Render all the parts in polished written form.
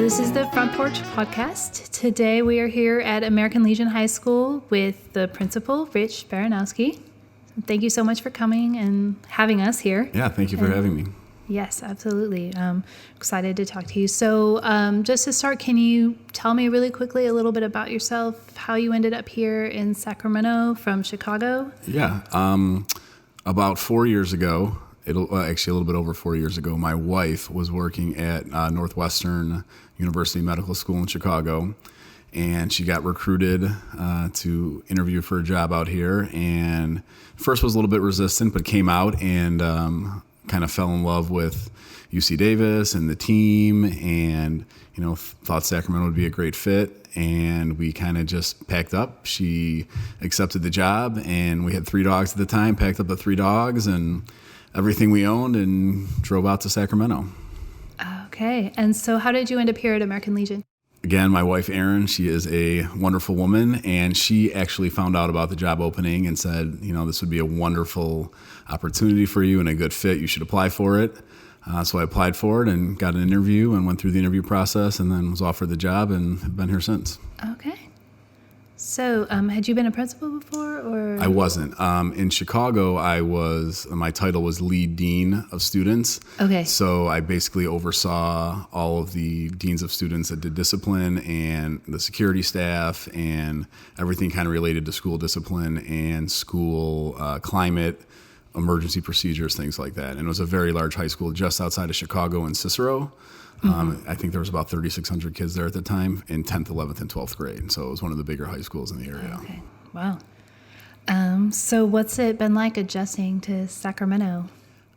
this is the Front Porch podcast. Today we are here at American Legion High School with the principal, Rich Baranowski. Thank you so much for coming and having us here. Yeah, thank you for having me. Yes, absolutely. Excited to talk to you. So just to start, can you tell me really quickly a little bit about yourself, how you ended up here in Sacramento from Chicago? Yeah, about 4 years ago, actually a little bit over 4 years ago, my wife was working at Northwestern University Medical School in Chicago, and she got recruited to interview for a job out here, and first was a little bit resistant, but came out and kind of fell in love with UC Davis and the team, and thought Sacramento would be a great fit, and we kind of just packed up. She accepted the job, and we had 3 dogs at the time, packed up the 3 dogs and everything we owned and drove out to Sacramento. Okay, and so how did you end up here at American Legion? Again, my wife, Erin, she is a wonderful woman, and she actually found out about the job opening and said, this would be a wonderful opportunity for you and a good fit. You should apply for it. So I applied for it and got an interview and went through the interview process and then was offered the job and have been here since. Okay. So had you been a principal before? Or I wasn't. In Chicago, my title was lead dean of students. Okay. So I basically oversaw all of the deans of students that did discipline and the security staff and everything kind of related to school discipline and school climate, emergency procedures, things like that. And it was a very large high school just outside of Chicago in Cicero. I think there was about 3,600 kids there at the time in 10th, 11th, and 12th grade. So it was one of the bigger high schools in the area. Okay. Wow. So what's it been like adjusting to Sacramento?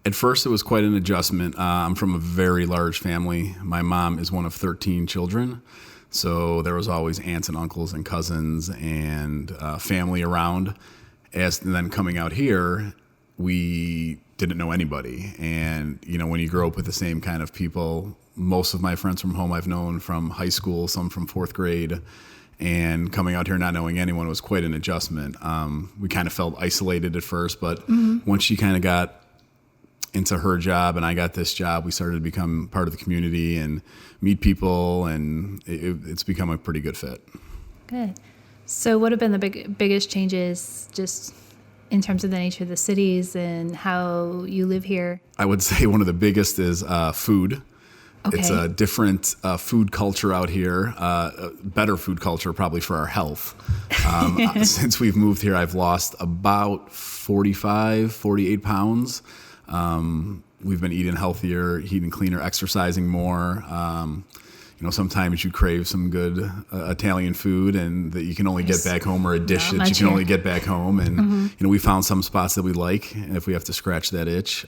At first, it was quite an adjustment. I'm from a very large family. My mom is one of 13 children. So there was always aunts and uncles and cousins and family around. And then coming out here, we didn't know anybody. And, when you grow up with the same kind of people, most of my friends from home I've known from high school, some from 4th grade, and coming out here not knowing anyone was quite an adjustment. We kind of felt isolated at first, but once she kind of got into her job and I got this job, we started to become part of the community and meet people, and it's become a pretty good fit. Good. So what have been the biggest changes just in terms of the nature of the cities and how you live here? I would say one of the biggest is food. Okay. It's a different food culture out here, better food culture probably for our health. Since we've moved here, I've lost about 48 pounds. We've been eating healthier, eating cleaner, exercising more. Sometimes you crave some good Italian food and that you can only get back home, or a dish that you can only get back home. And, we found some spots that we like if we have to scratch that itch.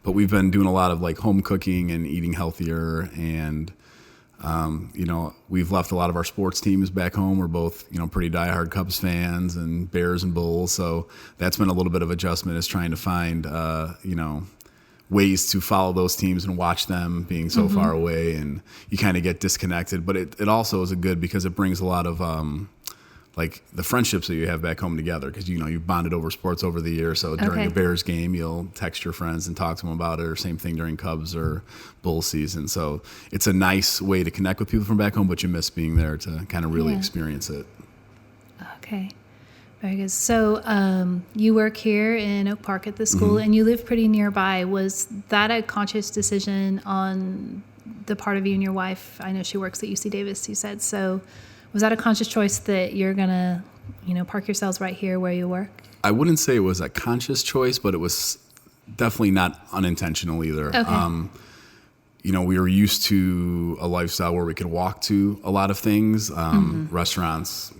But we've been doing a lot of home cooking and eating healthier. And, we've left a lot of our sports teams back home. We're both, pretty diehard Cubs fans and Bears and Bulls. So that's been a little bit of adjustment, is trying to find, ways to follow those teams and watch them being so far away, and you kind of get disconnected. But it also is good because it brings a lot of the friendships that you have back home together, because you've bonded over sports over the years. So during a Bears game, you'll text your friends and talk to them about it, or same thing during Cubs or Bulls season. So it's a nice way to connect with people from back home, but you miss being there to kind of really experience it. Okay. Very good. So you work here in Oak Park at the school, and you live pretty nearby. Was that a conscious decision on the part of you and your wife? I know she works at UC Davis, you said. So was that a conscious choice that you're going to, park yourselves right here where you work? I wouldn't say it was a conscious choice, but it was definitely not unintentional either. Okay. We were used to a lifestyle where we could walk to a lot of things, restaurants,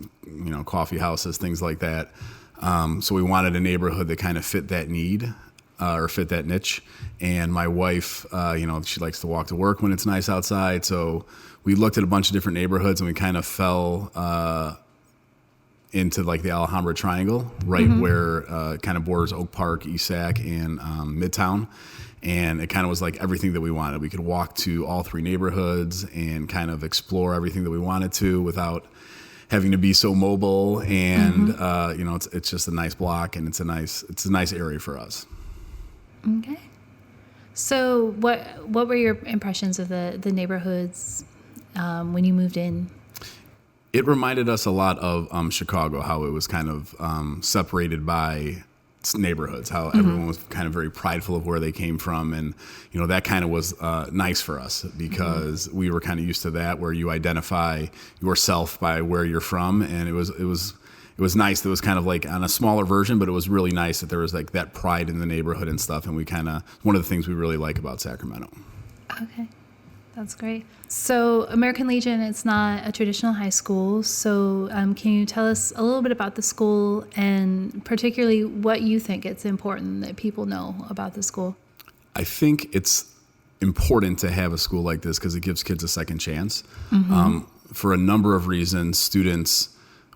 coffee houses, things like that. So we wanted a neighborhood that kind of fit that need, or fit that niche. And my wife, she likes to walk to work when it's nice outside. So we looked at a bunch of different neighborhoods, and we kind of fell into the Alhambra Triangle, right where it kind of borders Oak Park, East Sac, and Midtown. And it kind of was everything that we wanted. We could walk to all 3 neighborhoods and kind of explore everything that we wanted to without having to be so mobile. And it's just a nice block, and it's a nice area for us. Okay. So what were your impressions of the neighborhoods when you moved in? It reminded us a lot of Chicago, how it was kind of separated by neighborhoods, how everyone was kind of very prideful of where they came from. And, that kind of was nice for us because we were kind of used to that, where you identify yourself by where you're from. And it was nice. It was kind of like on a smaller version, but it was really nice that there was like that pride in the neighborhood and stuff. And one of the things we really like about Sacramento. Okay. That's great. So American Legion, it's not a traditional high school. So can you tell us a little bit about the school and particularly what you think it's important that people know about the school? I think it's important to have a school like this because it gives kids a second chance. For a number of reasons, students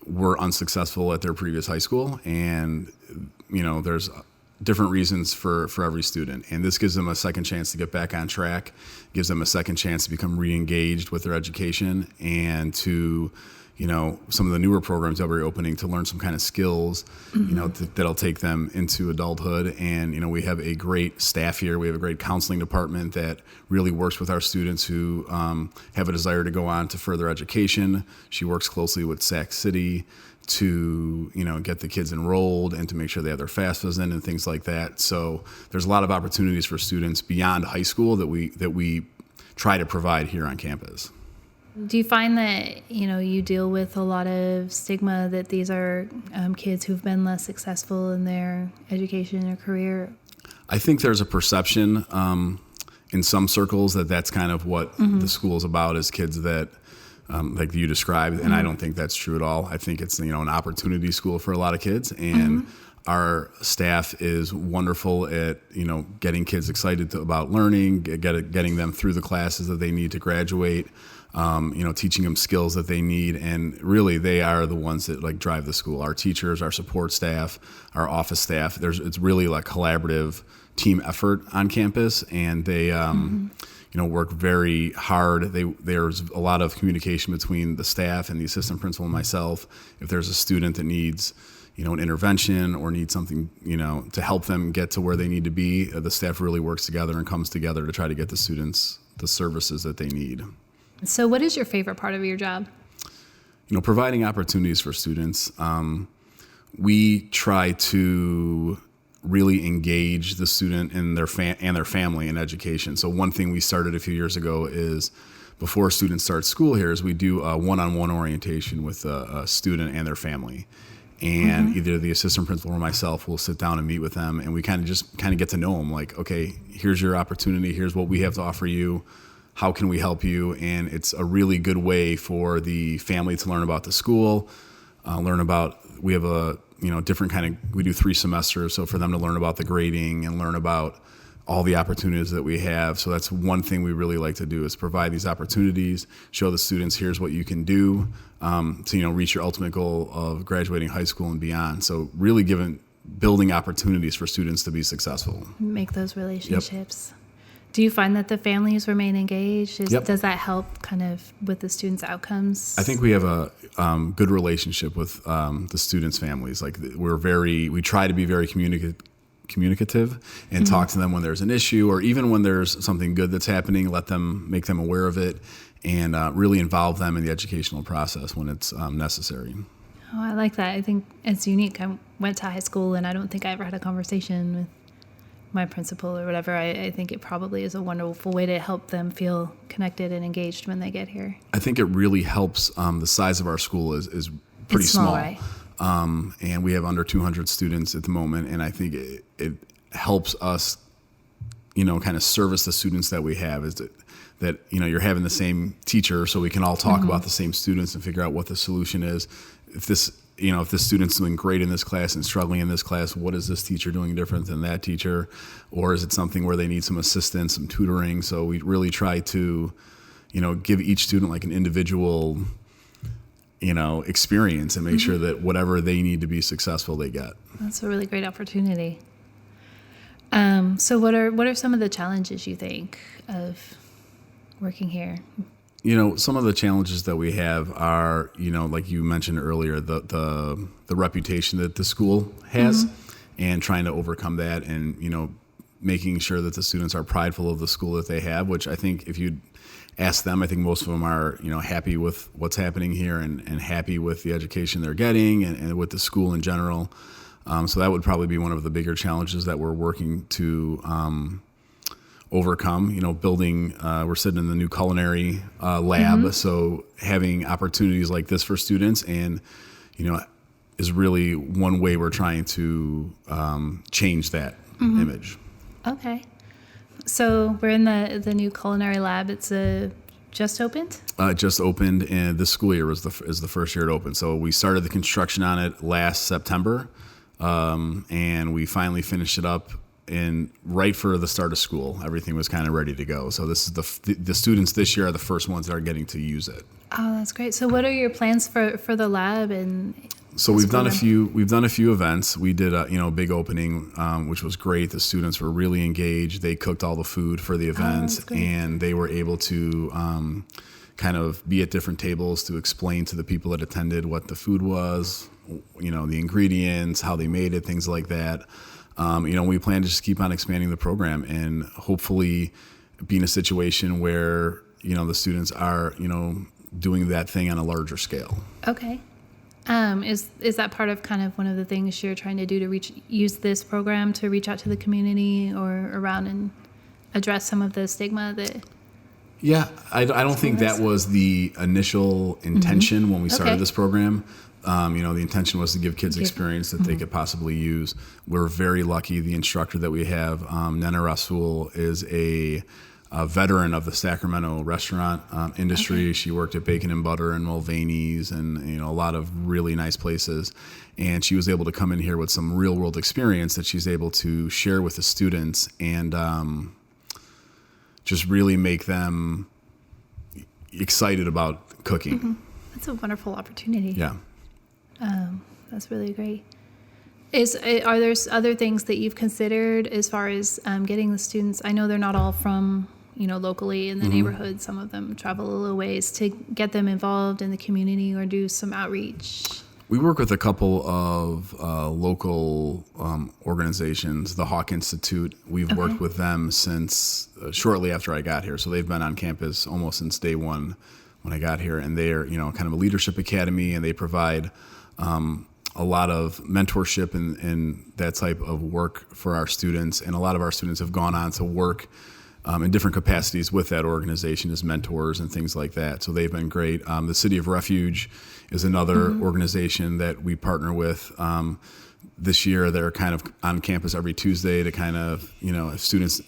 were unsuccessful at their previous high school, and there's different reasons for every student. And this gives them a second chance to get back on track, gives them a second chance to become re-engaged with their education and to, some of the newer programs that we're opening to learn some kind of skills, that'll take them into adulthood. And, we have a great staff here. We have a great counseling department that really works with our students who have a desire to go on to further education. She works closely with Sac City to get the kids enrolled and to make sure they have their FAFSAs in and things like that. So there's a lot of opportunities for students beyond high school that we try to provide here on campus. Do you find that you deal with a lot of stigma that these are kids who've been less successful in their education or career? I think there's a perception in some circles that that's kind of what the school is about, is kids that like you described, and I don't think that's true at all. I think it's an opportunity school for a lot of kids, and our staff is wonderful at getting kids excited about learning, getting them through the classes that they need to graduate, teaching them skills that they need, and really they are the ones that like drive the school. Our teachers, our support staff, our office staff. It's really like collaborative team effort on campus, and they work very hard. There's a lot of communication between the staff and the assistant principal and myself. If there's a student that needs, an intervention or needs something, to help them get to where they need to be, the staff really works together and comes together to try to get the students the services that they need. So what is your favorite part of your job? Providing opportunities for students. We try to really engage the student and their family in education. So one thing we started a few years ago is, before students start school here, is we do a one-on-one orientation with a student and their family. And either the assistant principal or myself will sit down and meet with them, and we kind of get to know them. Like, okay, here's your opportunity. Here's what we have to offer you. How can we help you? And it's a really good way for the family to learn about the school, we have a different kind of, we do 3 semesters. So for them to learn about the grading and learn about all the opportunities that we have. So that's one thing we really like to do, is provide these opportunities, show the students here's what you can do to reach your ultimate goal of graduating high school and beyond. So really building opportunities for students to be successful. Make those relationships. Yep. Do you find that the families remain engaged? Does that help kind of with the students' outcomes? I think we have a good relationship with the students' families. Like we try to be very communicative and talk to them when there's an issue, or even when there's something good that's happening, make them aware of it, and really involve them in the educational process when it's necessary. Oh, I like that. I think it's unique. I went to high school and I don't think I ever had a conversation with my principal or whatever. I think it probably is a wonderful way to help them feel connected and engaged when they get here. I think it really helps. The size of our school is pretty small. Right? And we have under 200 students at the moment. And I think it helps us, kind of service the students that we have, is that you're having the same teacher, so we can all talk about the same students and figure out what the solution is. If this student's doing great in this class and struggling in this class, what is this teacher doing different than that teacher? Or is it something where they need some assistance, some tutoring? So we really try to, give each student like an individual, experience and make sure that whatever they need to be successful, they get. That's a really great opportunity. So what are some of the challenges you think of working here? Some of the challenges that we have are, like you mentioned earlier, the reputation that the school has, and trying to overcome that, and making sure that the students are prideful of the school that they have, which I think if you ask them, I think most of them are, happy with what's happening here and happy with the education they're getting and with the school in general. So that would probably be one of the bigger challenges that we're working to overcome. We're sitting in the new culinary lab, so having opportunities like this for students and, is really one way we're trying to change that image. Okay. So we're in the new culinary lab. It's just opened? It just opened, and this school year is the first year it opened. So we started the construction on it last September, and we finally finished it up right for the start of school. Everything was kind of ready to go. So this is the students this year are the first ones that are getting to use it. Oh, that's great. So what are your plans for the lab and? So we've done a few events. We did a big opening, which was great. The students were really engaged. They cooked all the food for the events, and they were able to kind of be at different tables to explain to the people that attended what the food was, the ingredients, how they made it, things like that. We plan to just keep on expanding the program and hopefully be in a situation where the students are doing that thing on a larger scale. Okay. Is that part of kind of one of the things you're trying to do to use this program to reach out to the community or around and address some of the stigma that? Yeah, I don't think that was the initial intention when we started this program. The intention was to give kids experience that they could possibly use. We're very lucky. The instructor that we have, Nana Rasul, is a veteran of the Sacramento restaurant industry. She worked at Bacon and Butter and Mulvaney's and a lot of really nice places. And she was able to come in here with some real world experience that she's able to share with the students and just really make them excited about cooking. That's a wonderful opportunity. Yeah. That's really great. Are there other things that you've considered as far as getting the students? I know they're not all from locally in the neighborhood. Some of them travel a little ways to get them involved in the community or do some outreach. We work with a couple of local organizations, the Hawk Institute. We've worked with them since shortly after I got here. So they've been on campus almost since day one when I got here. And they're, kind of a leadership academy, and they provide a lot of mentorship and that type of work for our students. And a lot of our students have gone on to work in different capacities with that organization as mentors and things like that. So they've been great. The City of Refuge is another organization that we partner with. This year, they're kind of on campus every Tuesday to kind of, if students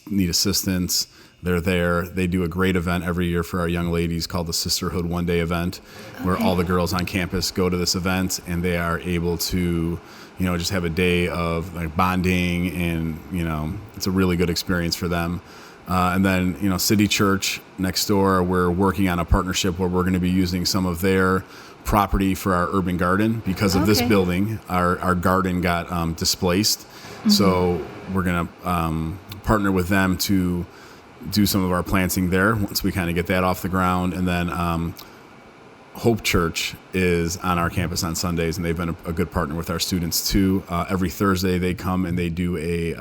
need assistance, they're there. They do a great event every year for our young ladies called the Sisterhood One Day event, where all the girls on campus go to this event and they are able to, just have a day of like bonding and, it's a really good experience for them. And then, City Church next door, we're working on a partnership where we're going to be using some of their property for our urban garden because of this building. Our garden got displaced. So we're going to partner with them to do some of our planting there once we kind of get that off the ground. And then Hope Church is on our campus on Sundays, and they've been a good partner with our students too. Every Thursday they come and they do a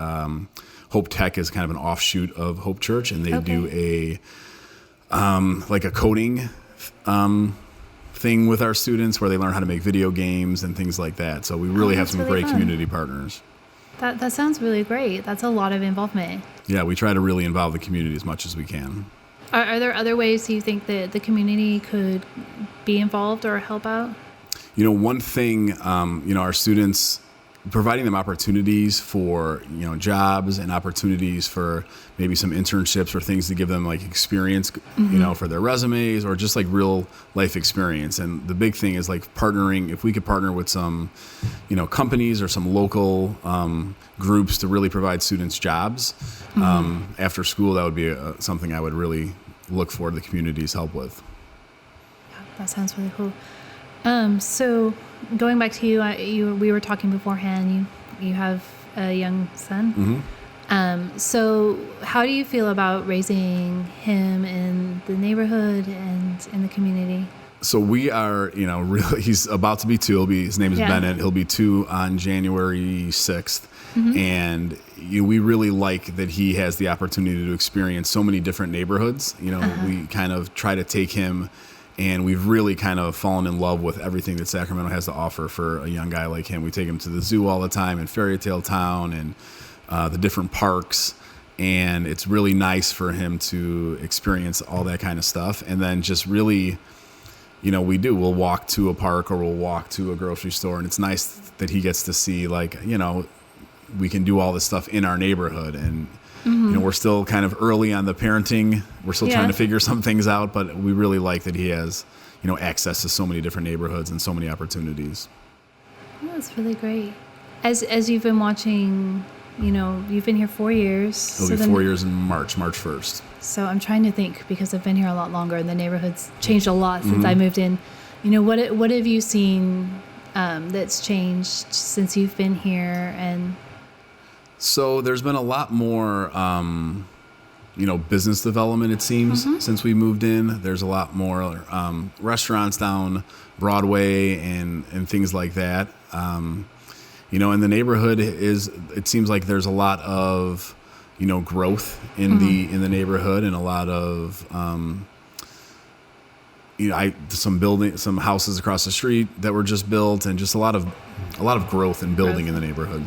Hope Tech is kind of an offshoot of Hope Church, and they do a like a coding thing with our students where they learn how to make video games and things like that. So we really have some really great fun. community partners. That sounds really great. That's a lot of involvement. Yeah, we try to really involve the community as much as we can. Are there other ways you think that the community could be involved or help out? One thing, our students, providing them opportunities for, jobs and opportunities for maybe some internships or things to give them like experience, for their resumes or just like real life experience. And the big thing is like partnering, if we could partner with some, companies or some local groups to really provide students jobs after school, that would be something I would really look for the community's help with. Yeah, that sounds really cool. So going back to you, we were talking beforehand, you have a young son. So how do you feel about raising him in the neighborhood and in the community? So we are, really, he's about to be 2. His name is Bennett. He'll be 2 on January 6th. And we really like that he has the opportunity to experience so many different neighborhoods. We kind of try to take him, and we've really kind of fallen in love with everything that Sacramento has to offer for a young guy like him. We take him to the zoo all the time, and Fairy Tale Town, and the different parks. And it's really nice for him to experience all that kind of stuff. And then just really, we'll walk to a park or we'll walk to a grocery store. And it's nice that he gets to see, we can do all this stuff in our neighborhood. And, we're still kind of early on the parenting. We're still trying to figure some things out. But we really like that he has, access to so many different neighborhoods and so many opportunities. Well, that's really great. As you've been watching... you've been here 4 years. It'll be 4 years in March 1st. So I'm trying to think, because I've been here a lot longer and the neighborhood's changed a lot since I moved in. What have you seen that's changed since you've been here? And so there's been a lot more, business development, it seems, since we moved in. There's a lot more restaurants down Broadway and things like that. In the neighborhood it seems like there's a lot of, growth in the neighborhood, and a lot of, some houses across the street that were just built, and just a lot of growth and building in the neighborhood.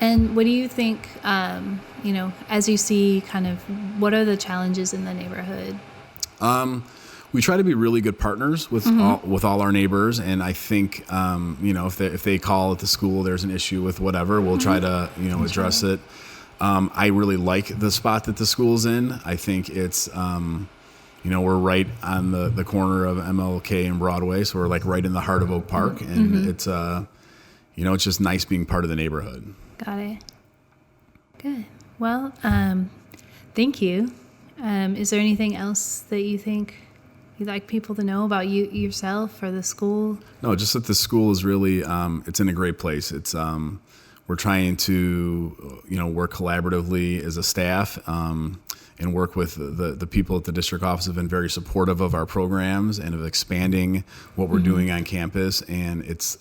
And what do you think, as you see kind of, what are the challenges in the neighborhood? We try to be really good partners with all our neighbors, and I think if they call at the school, there's an issue with whatever, we'll try to address it. I really like the spot that the school's in. I think it's we're right on the corner of MLK and Broadway, so we're right in the heart of Oak Park, and it's it's just nice being part of the neighborhood. Got it. Good. Well, thank you. Is there anything else that you think you'd like people to know about yourself or the school? No, just that the school is really, it's in a great place. It's, we're trying to, work collaboratively as a staff, and work with the people at the district office have been very supportive of our programs and of expanding what we're doing on campus. And it's,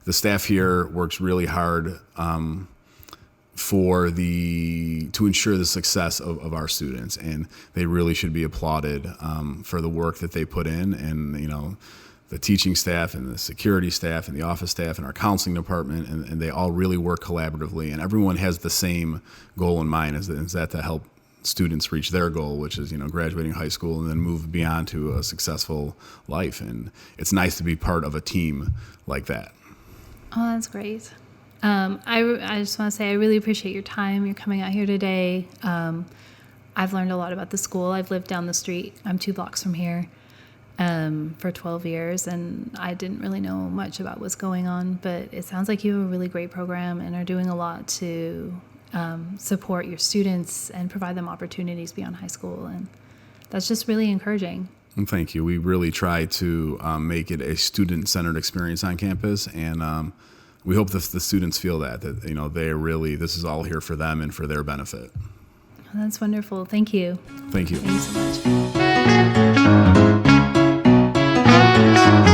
the staff here works really hard, to ensure the success of our students, and they really should be applauded for the work that they put in, and the teaching staff and the security staff and the office staff and our counseling department, and they all really work collaboratively, and everyone has the same goal in mind, is that to help students reach their goal, which is graduating high school and then move beyond to a successful life. And it's nice to be part of a team like that. Oh, that's great. I just want to say I really appreciate your time. You're coming out here today. I've learned a lot about the school. I've lived down the street. I'm 2 blocks from here for 12 years, and I didn't really know much about what's going on, but it sounds like you have a really great program and are doing a lot to support your students and provide them opportunities beyond high school, and that's just really encouraging. Thank you. We really try to make it a student-centered experience on campus, and we hope that the students feel that they're really, this is all here for them and for their benefit. Well, that's wonderful. Thank you. Thank you. Thank you so much.